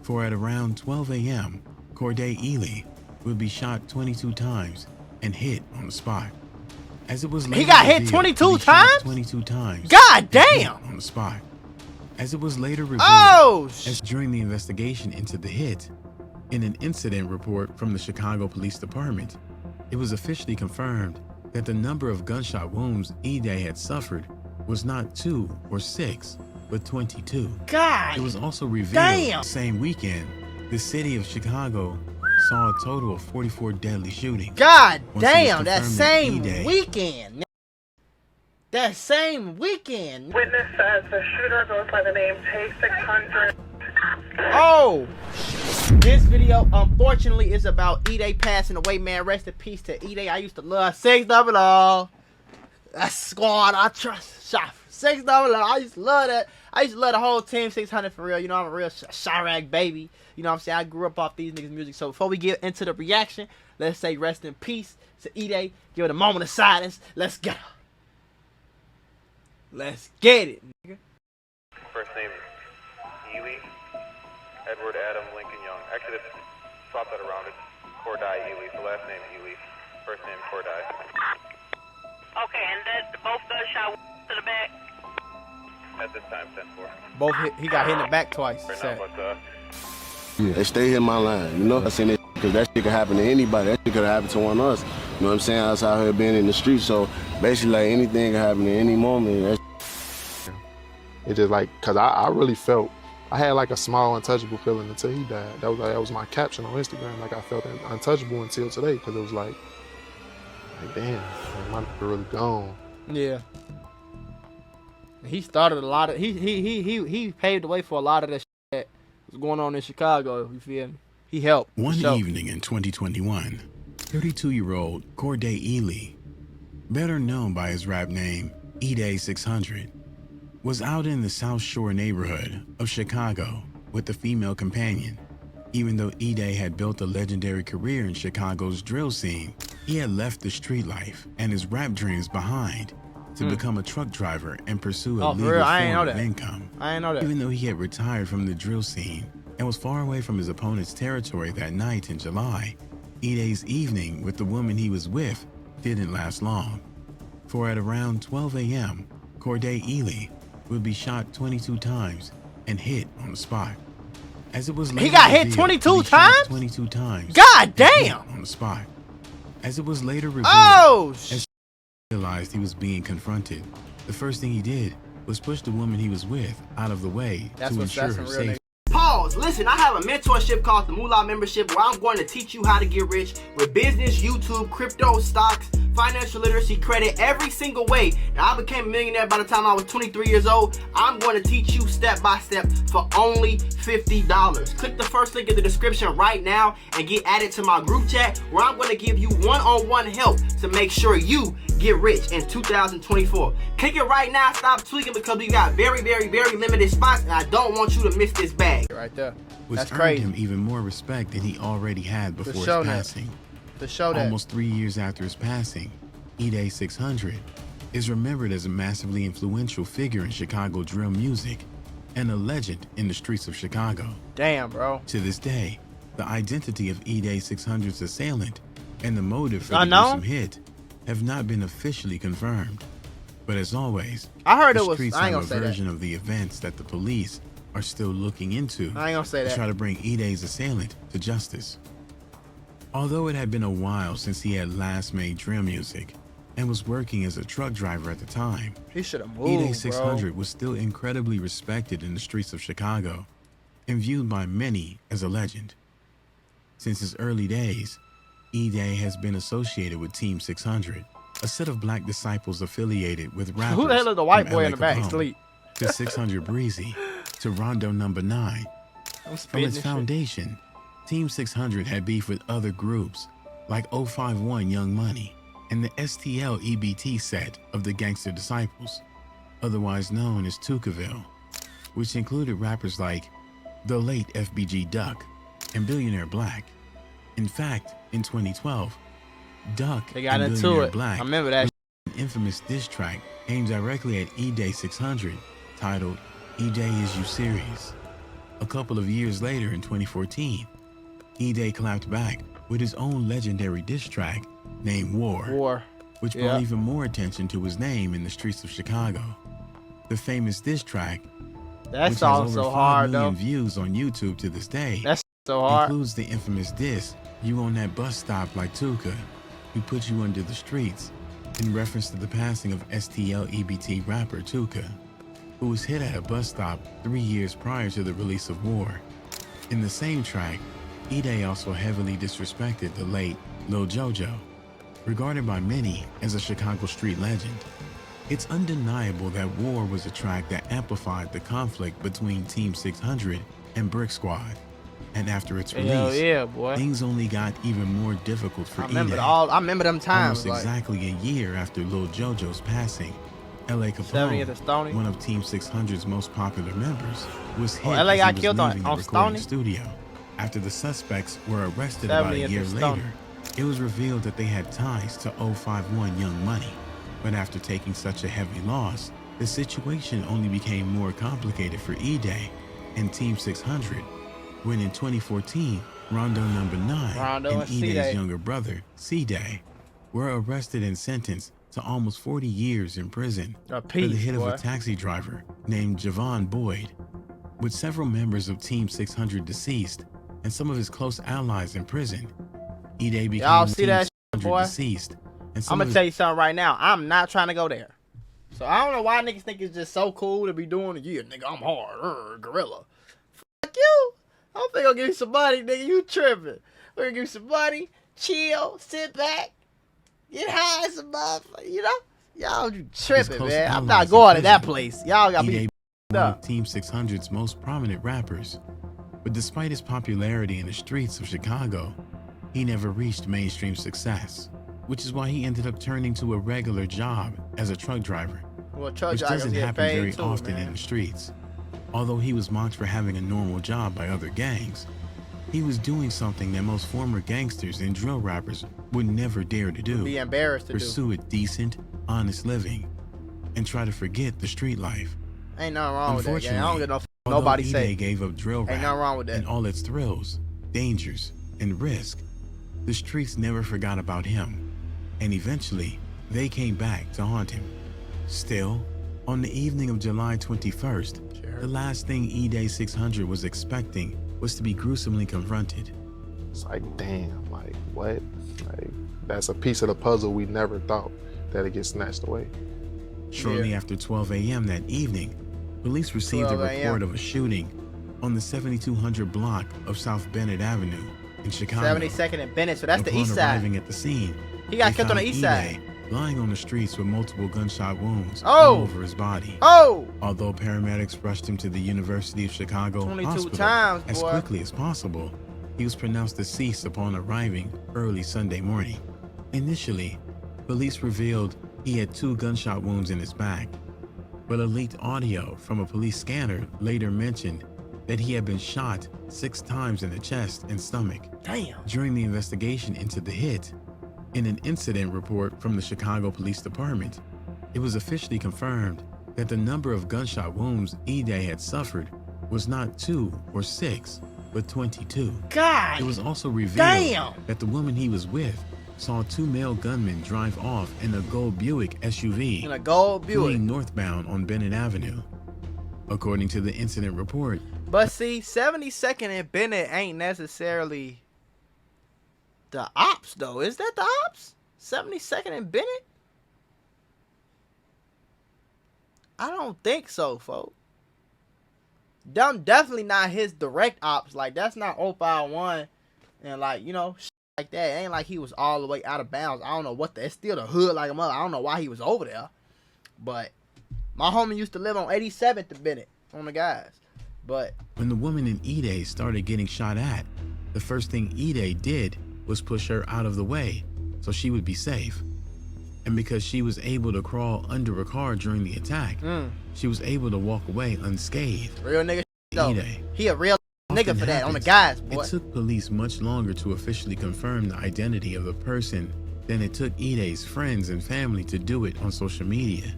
for at around 12 a.m., Corday Edai would be shot 22 times and hit on the spot. As it was later he got hit revealed, 22 times? 22 times. God damn! On the spot. As it was later revealed, as during the investigation into the hit, in an incident report from the Chicago Police Department, it was officially confirmed that the number of gunshot wounds Edai had suffered was not 2 or 6, but 22. God. It was also revealed damn. the same weekend, the city of Chicago saw a total of 44 deadly shootings. God damn, that same Edai weekend. That same weekend. Witness says the shooter goes by the name Tay600. Oh, this video unfortunately is about Edai passing away, man. Rest in peace to Edai. I used to love 600. That squad, I trust. 600. I used to love that. I used to love the whole team 600 for real. You know, I'm a real Chirac baby. You know what I'm saying? I grew up off these niggas' music. So before we get into the reaction, let's say rest in peace to Edai. Give it a moment of silence. Let's go. Let's get it, nigga. First name Ely, Edward Adam Lincoln Young. Actually, let's swap that around. It's Corday Ely. So last name Ely, first name Corday. Okay, and that both gunshots to the back. At this time, 10-4. Both hit, he got hit in the back twice. Right now, but yeah, they stay in my line, you know. I seen it because that shit could happen to anybody. That shit could have happened to one of us. You know what I'm saying? I was out here being in the street, so basically, like anything can happen at any moment. It just like, cause I really felt, I had like a small untouchable feeling until he died. That was my caption on Instagram. Like I felt untouchable until today, cause it was like damn, like, my nigga really gone. Yeah. He started a lot of he paved the way for a lot of that shit that was going on in Chicago. You feel me? He helped. One evening in 2021, 32-year-old Corday Edai, better known by his rap name Edai600, was out in the South Shore neighborhood of Chicago with a female companion. Even though Edai had built a legendary career in Chicago's drill scene, he had left the street life and his rap dreams behind to become a truck driver and pursue a legal form of income. I didn't know that. Even though he had retired from the drill scene and was far away from his opponent's territory that night in July, Edai's evening with the woman he was with didn't last long. For at around 12 a.m., Corday Edai would be shot 22 times and hit on the spot. As it was later he got hit revealed, 22 times? 22 times. God damn! On the spot. As it was later revealed, as he realized he was being confronted, the first thing he did was push the woman he was with out of the way to ensure her safety. Pause. Listen, I have a mentorship called the Mula membership where I'm going to teach you how to get rich with business, YouTube, crypto, stocks, financial literacy, credit, every single way. Now, I became a millionaire by the time I was 23 years old. I'm going to teach you step by step for only $50. Click the first link in the description right now and get added to my group chat where I'm going to give you one-on-one help to make sure you get rich in 2024. Click it right now. Stop tweaking because we got very, very, very limited spots and I don't want you to miss this bag. Right there. That's crazy. Earned him even more respect than he already had before his passing. Almost 3 years after his passing, Edai600 is remembered as a massively influential figure in Chicago drill music and a legend in the streets of Chicago. Damn, bro. To this day, the identity of Edai600's assailant and the motive for the gruesome hit have not been officially confirmed. But as always, I heard the it was. streets I ain't have gonna a say version that. of the events that the police are still looking into. I ain't gonna say that. To try to bring Edai's assailant to justice. Although it had been a while since he had last made drill music and was working as a truck driver at the time, he should have moved, Edai600 was still incredibly respected in the streets of Chicago and viewed by many as a legend. Since his early days, Edai has been associated with Team 600, a set of black disciples affiliated with rappers. Who the hell is the white boy LA in the back? Capone Sleep. to 600 Breezy to Rondo Number 9. From its foundation, Team 600 had beef with other groups like 051 Young Money and the STL EBT set of the Gangster Disciples, otherwise known as Tukaville, which included rappers like the late FBG Duck and Billionaire Black. In fact, in 2012, Duck They got and into Billionaire it. Black I remember that. an infamous diss track aimed directly at Edai600 titled Edai Is You Serious? A couple of years later in 2014, Edai clapped back with his own legendary diss track named War, which brought even more attention to his name in the streets of Chicago. The famous diss track, That which song's has over so 5 hard, million though. views on YouTube to this day, That's so hard. includes the infamous diss, "You on that bus stop like Tuka, who put you under the streets," in reference to the passing of STL-EBT rapper Tuka, who was hit at a bus stop 3 years prior to the release of War. In the same track, Edai also heavily disrespected the late Lil JoJo, regarded by many as a Chicago street legend. It's undeniable that War was a track that amplified the conflict between Team 600 and Brick Squad. And after its release, boy. things only got even more difficult for I remember Edai. I remember them times. Almost exactly a year after Lil JoJo's passing, LA Stony at the Capone, Stony. one of Team 600's most popular members, was hit LA as got he was killed leaving the on recording Stony? studio. After the suspects were arrested about 70 a at year the Stony. later, it was revealed that they had ties to 051 Young Money. But after taking such a heavy loss, the situation only became more complicated for Edai and Team 600, when in 2014, Rondo Number 9 Rondo and and Edai's C-Day. younger brother, C-Day, were arrested and sentenced to almost 40 years in prison A for the piece, hit boy. of a taxi driver named Javon Boyd. With several members of Team 600 deceased and some of his close allies in prison, Edai became Y'all see Team that 600 boy? deceased. And some I'm of gonna his tell you something right now. I'm not trying to go there. So I don't know why niggas think it's just so cool to be doing it. Yeah, nigga, I'm hard. Gorilla. Fuck you. I'm finna go give you some money, nigga. You tripping. We're gonna give you some money. Chill. Sit back. Get high some motherfucker. You know? Y'all, you tripping, close man. I'm allies not in going to that prison. place. Y'all got Edai me became one up. of Team 600's most prominent rappers. But despite his popularity in the streets of Chicago, he never reached mainstream success, which is why he ended up turning to a regular job as a truck driver, Well, truck which drivers doesn't get happen paid very too, often man. in the streets. Although he was mocked for having a normal job by other gangs, he was doing something that most former gangsters and drill rappers would never dare to do: Be embarrassed to do. pursue a decent, honest living, and try to forget the street life. Ain't nothing wrong with that, gang. I don't get no Although nobody Edai say. gave up drill Ain't rap nothing wrong with that. and all its thrills, dangers, and risk, the streets never forgot about him, and eventually they came back to haunt him. Still, on the evening of July 21st, the last thing Edai 600 was expecting was to be gruesomely confronted. It's like, damn, like, what? Like, that's a piece of the puzzle we never thought that it get snatched away. Shortly after 12 a.m. that evening, police received a 12 a.m. report of a shooting on the 7200 block of South Bennett Avenue in Chicago. 72nd and Bennett, so that's the Upon east side. arriving at the scene, He got they killed on the found east side. Edai lying on the streets with multiple gunshot wounds Oh! all over his body. Oh! Although paramedics rushed him to the University of Chicago 22 hospital times, as boy. quickly as possible, he was pronounced deceased upon arriving early Sunday morning. Initially, police revealed he had 2 gunshot wounds in his back, but a leaked audio from a police scanner later mentioned that he had been shot 6 times in the chest and stomach. Damn. During the investigation into the hit, in an incident report from the Chicago Police Department, it was officially confirmed that the number of gunshot wounds Edai had suffered was not 2 or 6, but 22. God. It was also revealed Damn. that the woman he was with saw 2 male gunmen drive off in a gold Buick SUV In a gold Buick. fleeing northbound on Bennett Avenue. According to the incident report, But see, 72nd and Bennett ain't necessarily the ops, though. Is that the ops? 72nd and Bennett? I don't think so, folks. Them definitely not his direct ops. Like, that's not 051 and, like, you know, shit like that. It ain't like he was all the way out of bounds. I don't know what it's still the hood like a mother. I don't know why he was over there. But my homie used to live on 87th and Bennett on the guys. But when the woman in Edai started getting shot at, the first thing Edai did was push her out of the way so she would be safe. And because she was able to crawl under a car during the attack, she was able to walk away unscathed. real nigga though. Edai He a real nigga often for that on the happens. guys, boy. It took police much longer to officially confirm the identity of the person than it took Edai's friends and family to do it on social media.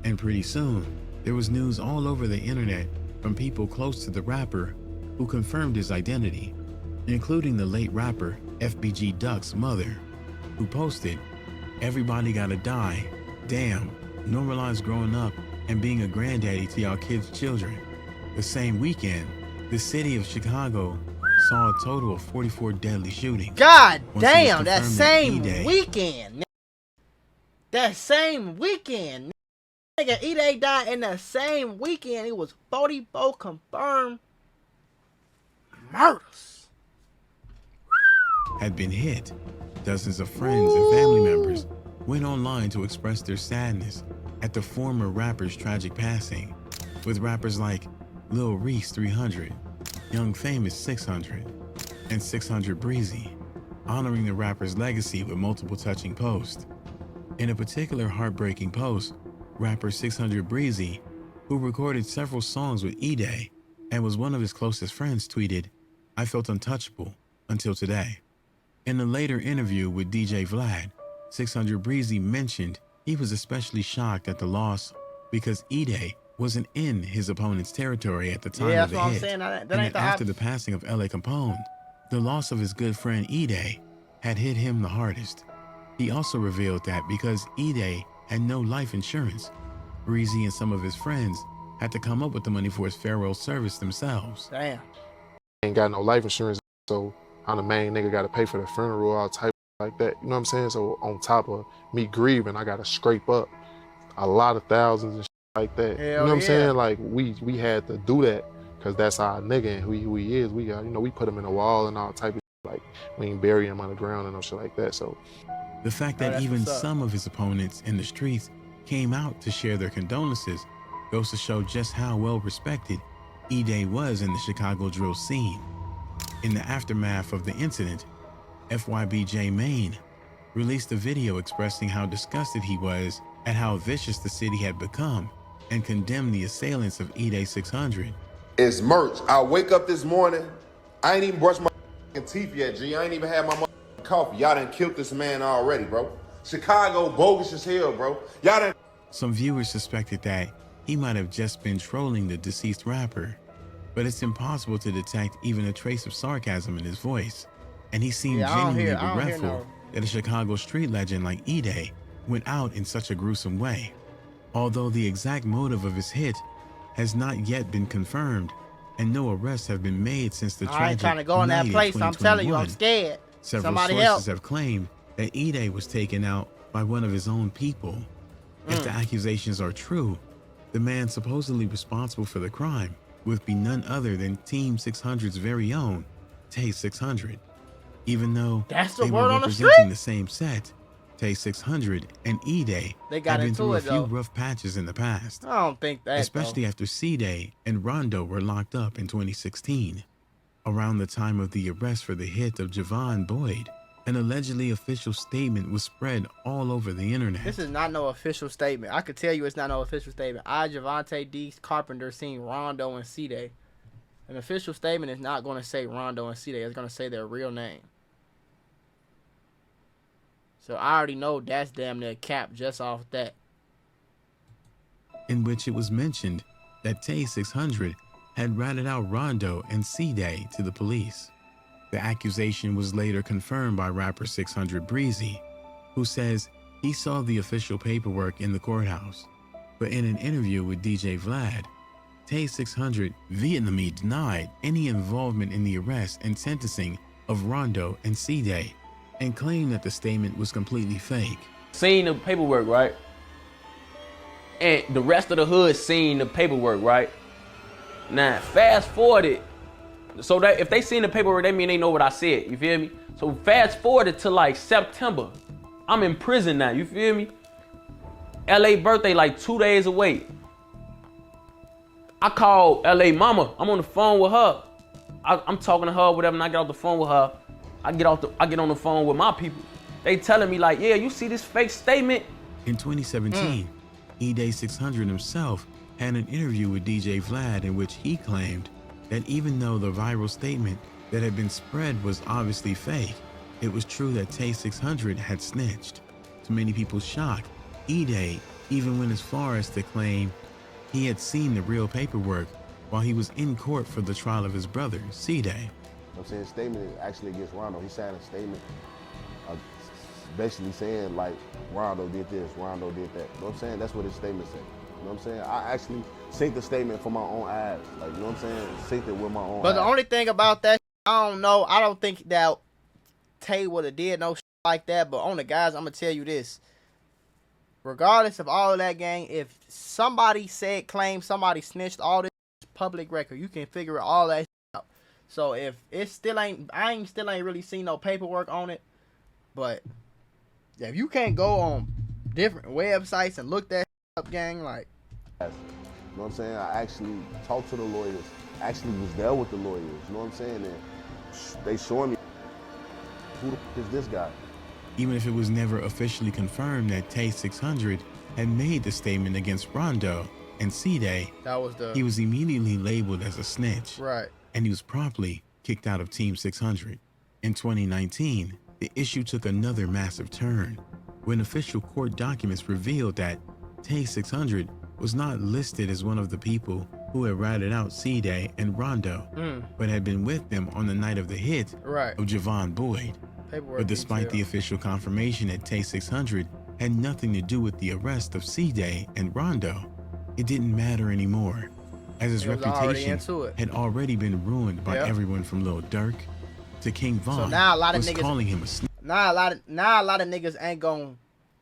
And pretty soon, there was news all over the internet from people close to the rapper who confirmed his identity, including the late rapper FBG Duck's mother, who posted, "Everybody gotta die. Damn, normalize growing up and being a granddaddy to y'all kids' children." The same weekend, the city of Chicago saw a total of 44 deadly shootings. God Once it was damn, that confirmed same Edai- weekend. That same weekend. Nigga, Edai died in the same weekend. It was 44 confirmed murders. had been hit. Dozens of friends and family members went online to express their sadness at the former rapper's tragic passing, with rappers like Lil Reese 300, Young Famous 600, and 600 Breezy, honoring the rapper's legacy with multiple touching posts. In a particular heartbreaking post, rapper 600 Breezy, who recorded several songs with Edai and was one of his closest friends, tweeted, "I felt untouchable until today." In a later interview with DJ Vlad, 600 Breezy mentioned he was especially shocked at the loss because Edai wasn't in his opponent's territory at the time Yeah, of that's the what I'm hit, saying. That and ain't that the after the passing of L.A. Capone, the loss of his good friend Edai had hit him the hardest. He also revealed that because Edai had no life insurance, Breezy and some of his friends had to come up with the money for his farewell service themselves. Damn. Ain't got no life insurance, so I'm the main nigga, got to pay for the funeral, all type like that. You know what I'm saying? So on top of me grieving, I got to scrape up a lot of thousands and shit like that. Hell you know what I'm yeah. saying? Like we had to do that because that's our nigga and who he is. We got, we put him in a wall and all type of shit. Like we ain't bury him on the ground and no shit like that. So the fact that even some of his opponents in the streets came out to share their condolences goes to show just how well respected Edai was in the Chicago drill scene. In the aftermath of the incident, FYBJ Maine released a video expressing how disgusted he was at how vicious the city had become and condemned the assailants of Edai 600. It's merch. I wake up this morning, I ain't even brushed my teeth yet, G. I ain't even had my coffee. Y'all done killed this man already, bro. Chicago bogus as hell, bro. Y'all done. Some viewers suspected that he might have just been trolling the deceased rapper, but it's impossible to detect even a trace of sarcasm in his voice, and he seemed genuinely regretful that a Chicago street legend like Edai went out in such a gruesome way. Although the exact motive of his hit has not yet been confirmed, and no arrests have been made since the tragic I ain't trying to go in that night place. I'm telling you, I'm 2021. scared. Several Somebody sources help. have claimed that Edai was taken out by one of his own people. If the accusations are true, the man supposedly responsible for the crime would be none other than Team 600's very own Tay 600. Even though That's the they word were on the representing street? the same set, Tay 600 and Edai They got had been into through a it, few though. rough patches in the past, I don't think that, especially after C-Day and Rondo were locked up in 2016. Around the time of the arrest for the hit of Javon Boyd, an allegedly official statement was spread all over the internet. This is not no official statement. I could tell you it's not no official statement. Javante D. Carpenter seen Rondo and C-Day. An official statement is not going to say Rondo and C-Day. It's going to say their real name. So I already know that's damn near cap just off that. In which it was mentioned that Tay 600 had ratted out Rondo and C-Day to the police. The accusation was later confirmed by rapper 600 Breezy, who says he saw the official paperwork in the courthouse. But in an interview with DJ Vlad, Tay 600 vehemently denied any involvement in the arrest and sentencing of Rondo and C-Day and claimed that the statement was completely fake. Seen the paperwork, right? And the rest of the hood seen the paperwork, right? Now, fast forward it. So that if they seen the paperwork, that mean they know what I said, you feel me? So fast forward it to like September. I'm in prison now, you feel me? LA birthday like 2 days away. I call LA mama, I'm on the phone with her. I'm talking to her, whatever, and I get off the phone with her. I get on the phone with my people. They telling me like, yeah, you see this fake statement? In 2017, Edai 600 himself had an interview with DJ Vlad in which he claimed that even though the viral statement that had been spread was obviously fake, it was true that Tay 600 had snitched. To many people's shock, Edai even went as far as to claim he had seen the real paperwork while he was in court for the trial of his brother, C-Day. I'm saying statement is actually against Rondo. He signed a statement basically saying like Rondo did this, Rondo did that. You know what I'm saying? That's what his statement said. You know what I'm saying? I actually synced the statement for my own eyes. Like, you know what I'm saying? Synced it with my own But the eyes. only thing about that, I don't know. I don't think that Tay would have did no like that. But on the guys, I'm going to tell you this. Regardless of all of that, gang, if somebody claimed somebody snitched, all this public record, you can figure all that out. So if it still ain't, I still ain't really seen no paperwork on it. But yeah, if you can't go on different websites and look that up, gang, like. You know what I'm saying? I actually talked to the lawyers. Actually was there with the lawyers. You know what I'm saying? And they showing me who the f is this guy. Even if it was never officially confirmed that Tay 600 had made the statement against Rondo and C-Day, he was immediately labeled as a snitch. Right. And he was promptly kicked out of Team 600. In 2019, the issue took another massive turn when official court documents revealed that Tay 600 was not listed as one of the people who had ratted out C-Day and Rondo, but had been with them on the night of the hit of Javon Boyd. But despite the official confirmation that Tay 600 had nothing to do with the arrest of C-Day and Rondo, it didn't matter anymore, as his reputation had already been ruined by everyone from Lil Durk to King Von. So now a lot of was niggas calling him a snitch. Now a lot of niggas ain't gonna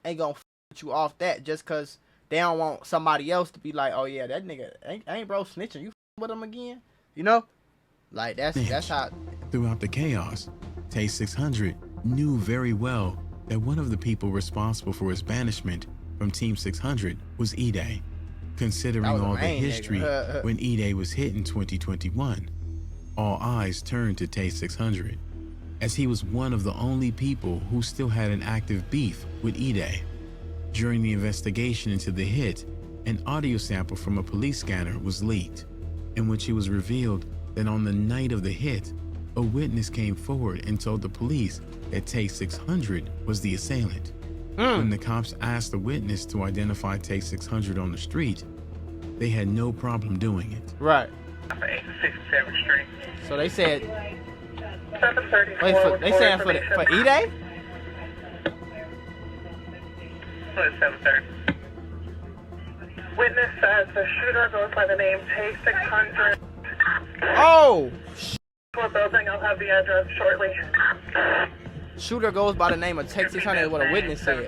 f you off that just cause they don't want somebody else to be like, oh yeah, that nigga ain't bro snitching. You with him again? You know? Like that's how. Throughout the chaos, Tay 600 knew very well that one of the people responsible for his banishment from Team 600 was Edai. Considering all the history when Edai was hit in 2021, all eyes turned to Tay 600, as he was one of the only people who still had an active beef with Edai. During the investigation into the hit, an audio sample from a police scanner was leaked, in which it was revealed that on the night of the hit, a witness came forward and told the police that Tay 600 was the assailant. When the cops asked the witness to identify Tay 600 on the street, they had no problem doing it. Right. 67th Street. So they said. 734. Wait, they saying for Edai? It's 7:30. Witness says the shooter goes by the name Tay 600. Oh. For building, I'll have the address shortly. Shooter goes by the name of Tay 600 is what a witness said.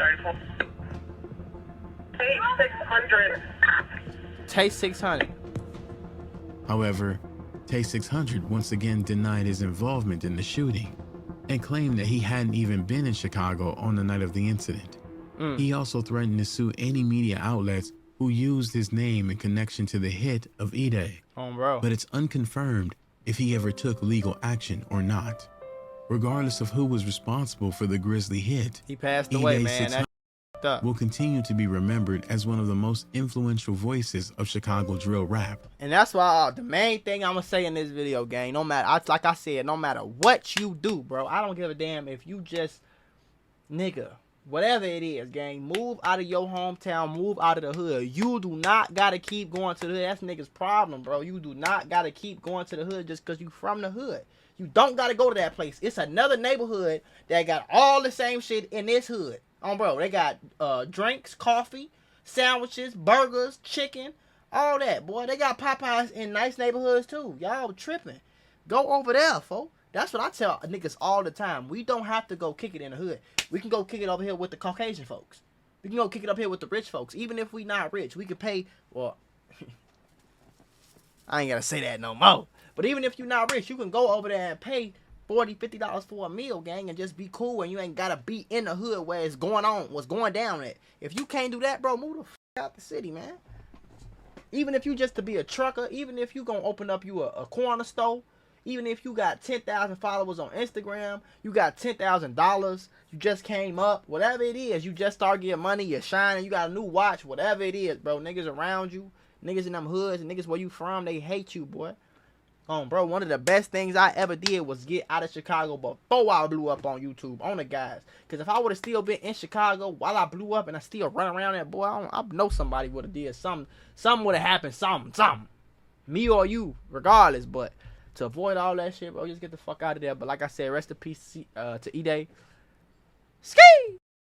Tay 600. Tay 600. However, Tay 600 once again denied his involvement in the shooting and claimed that he hadn't even been in Chicago on the night of the incident. He also threatened to sue any media outlets who used his name in connection to the hit of Edai. But it's unconfirmed if he ever took legal action or not. Regardless of who was responsible for the grisly hit, he passed away, Edai man. 600 will continue to be remembered as one of the most influential voices of Chicago drill rap. And that's why the main thing I'm gonna say in this video, gang, no matter, like I said, no matter what you do, bro, I don't give a damn if you just, nigga, whatever it is, gang, move out of your hometown, move out of the hood. You do not gotta keep going to the hood. That's niggas' problem, bro. You do not gotta keep going to the hood just because you from the hood. You don't gotta go to that place. It's another neighborhood that got all the same shit in this hood. Bro, they got drinks, coffee, sandwiches, burgers, chicken, all that, boy. They got Popeyes in nice neighborhoods too. Y'all tripping. Go over there, folks. That's what I tell niggas all the time. We don't have to go kick it in the hood. We can go kick it over here with the Caucasian folks. We can go kick it up here with the rich folks. Even if we not rich, we could pay, well, I ain't gotta say that no more. But even if you're not rich, you can go over there and pay $40, $50 for a meal, gang, and just be cool, and you ain't gotta be in the hood where it's going on, what's going down at. If you can't do that, bro, move the f out the city, man. Even if you just to be a trucker, even if you gonna open up you a corner store, even if you got 10,000 followers on Instagram, you got $10,000, you just came up, whatever it is, you just start getting money, you're shining, you got a new watch, whatever it is, bro, niggas around you, niggas in them hoods, and niggas where you from, they hate you, boy. Bro, one of the best things I ever did was get out of Chicago before I blew up on YouTube, on the guys. Because if I would have still been in Chicago while I blew up and I still run around that, boy, I know somebody would have did something. Something would have happened, something. me or you, regardless. But to avoid all that shit, bro, just get the fuck out of there. But like I said, rest in peace to Edai. Ski!